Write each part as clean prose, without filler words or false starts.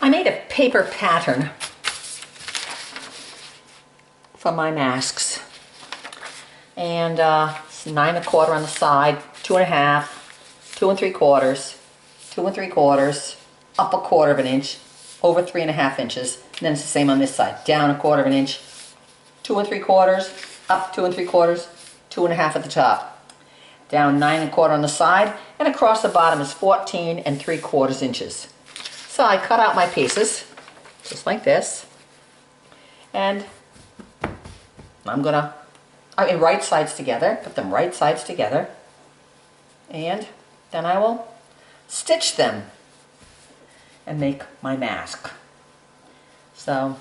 I made a paper pattern for my masks. And it's 9 1/4 on the side, 2 1/2, 2 3/4, 2 3/4, up 1/4 of an inch, over 3 1/2 inches. And then it's the same on this side, down 1/4 of an inch, 2 3/4, up 2 3/4, 2 1/2 at the top. Down 9 1/4 on the side, and across the bottom is 14 3/4 inches. So I cut out my pieces, just like this, and I'm gonna, right sides together, put them right sides together, and then I will stitch them and make my mask. So,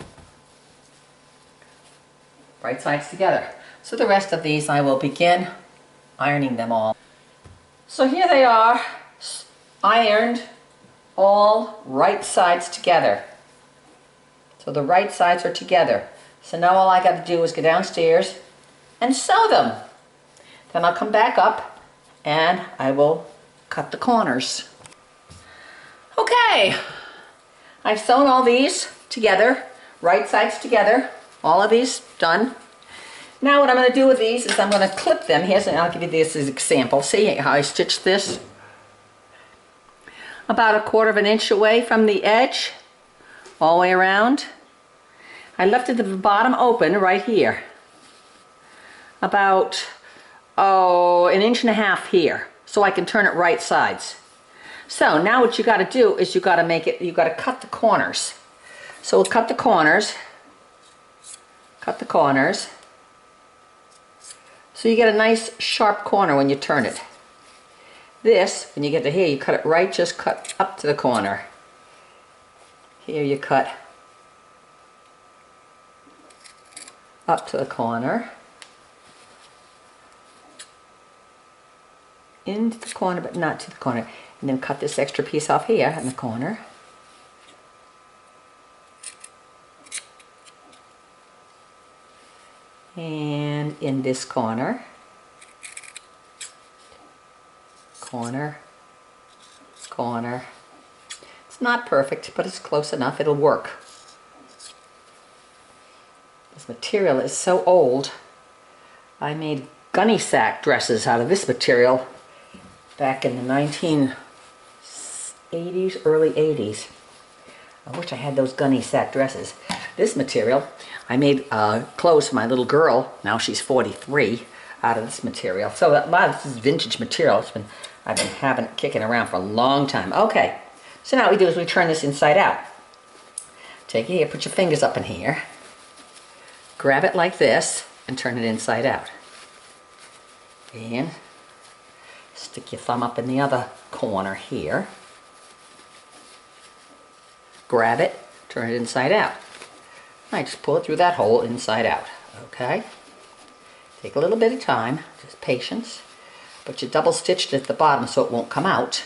right sides together. So the rest of these I will begin ironing them all. So here they are, ironed, all right sides together. So the right sides are together. So now all I got to do is go downstairs and sew them. Then I'll come back up and I will cut the corners. Okay, I've sewn all these together, right sides together, all of these done. Now what I'm going to do with these is I'm going to clip them. I'll give you this as an example. See how I stitched this? About 1/4 of an inch away from the edge, all the way around. I left it at the bottom open right here. About, 1.5 inches here, so I can turn it right sides. So now what you got to do is you got to cut the corners. So we'll cut the corners. Cut the corners. So you get a nice sharp corner when you turn it. This, when you get to here, you cut it right, just cut up to the corner. Here you cut up to the corner. Into the corner, but not to the corner. And then cut this extra piece off here in the corner. And in this corner. Corner, corner. It's not perfect, but it's close enough. It'll work. This material is so old. I made gunny sack dresses out of this material back in the 1980s, early 80s. I wish I had those gunny sack dresses. This material, I made clothes for my little girl. Now she's 43. Out of this material. So a lot of this is vintage material. I've been having it kicking around for a long time. Okay, so now what we do is we turn this inside out. Take it here, put your fingers up in here, grab it like this, and turn it inside out. And stick your thumb up in the other corner here. Grab it, turn it inside out. I just pull it through that hole inside out. Okay? Take a little bit of time, just patience, but you double stitched at the bottom so it won't come out.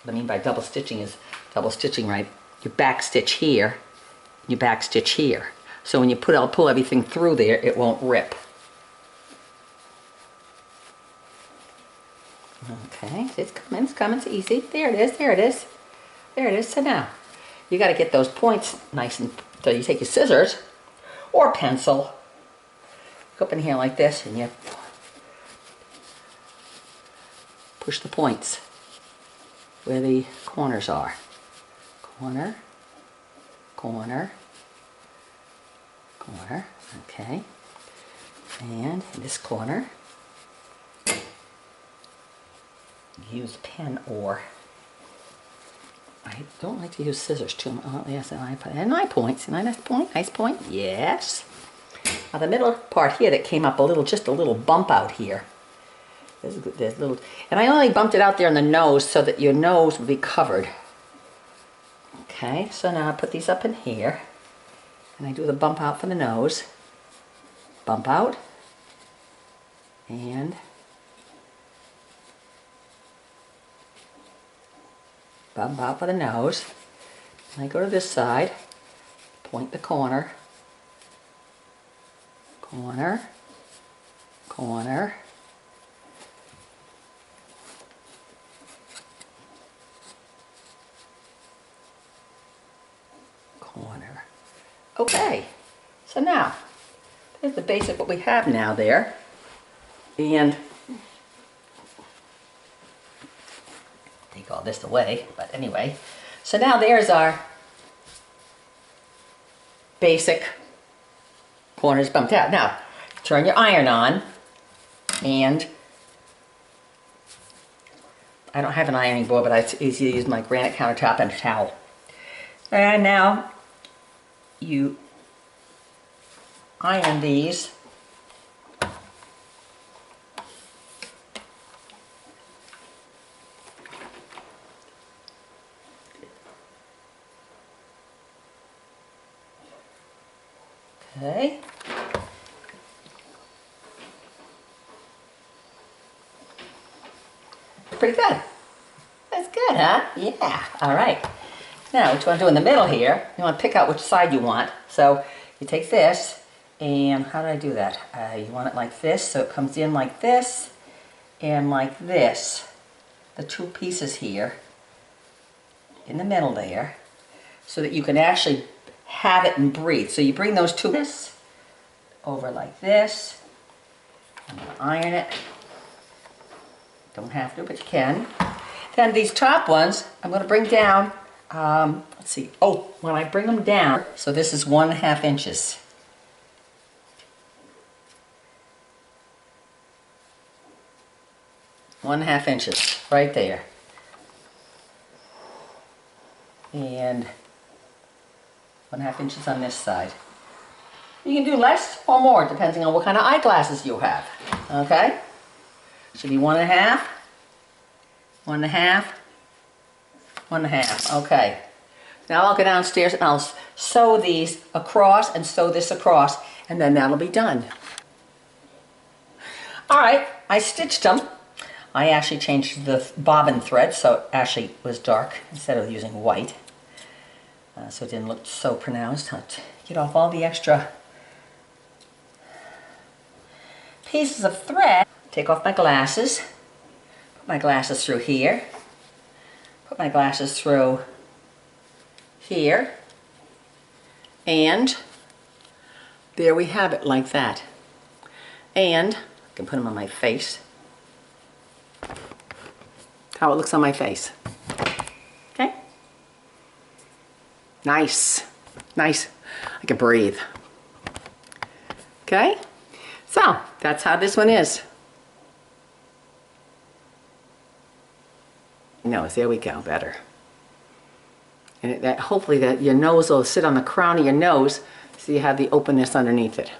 What I mean by double stitching is double stitching right, your back stitch here, your back stitch here. So when you pull everything through there, it won't rip. Okay, it's coming, it's easy. There it is, there it is. There it is. So now, you got to get those points nice, and so you take your scissors or pencil, up in here like this, and you push the points where the corners are. Corner, corner, corner, okay. And in this corner, use pen, or I don't like to use scissors too much. Oh, yes, and my points. And nice point, nice point. Yes. Now the middle part here that came up a little, just a little bump out here. There's little, and I only bumped it out there in the nose so that your nose would be covered. Okay, so now I put these up in here, and I do the bump out for the nose. Bump out, and bump out for the nose. And I go to this side, point the corner, corner, corner, Okay, so now, there's the basic what we have now there. And take all this away, but anyway. So now there's our basic corners bumped out. Now, turn your iron on, and I don't have an ironing board, but I easily use my granite countertop and a towel. And now you iron these. Okay. Pretty good. That's good, huh? Yeah. All right. Now, what you want to do in the middle here, you want to pick out which side you want. So you take this, and how do I do that? You want it like this, so it comes in like this, and like this. The two pieces here, in the middle there, so that you can actually have it and breathe. So you bring those two over like this. I'm going to iron it. Don't have to, but you can. Then these top ones, I'm going to bring down, let's see, oh, when I bring them down, so this is 1.5 inches. One-half inches, right there. And 1.5 inches on this side. You can do less or more, depending on what kind of eyeglasses you have. Okay? Should be 1.5, 1.5, 1.5. Okay. Now I'll go downstairs and I'll sew these across and sew this across, and then that'll be done. Alright, I stitched them. I actually changed the bobbin thread so it actually was dark instead of using white. So it didn't look so pronounced. I'll get off all the extra pieces of thread. Take off my glasses. Put my glasses through here. Put my glasses through here. And there we have it like that. And I can put them on my face. How it looks on my face. Okay? Nice. Nice. I can breathe. Okay? So, that's how this one is. Nose, there we go, better. And hopefully that your nose will sit on the crown of your nose so you have the openness underneath it.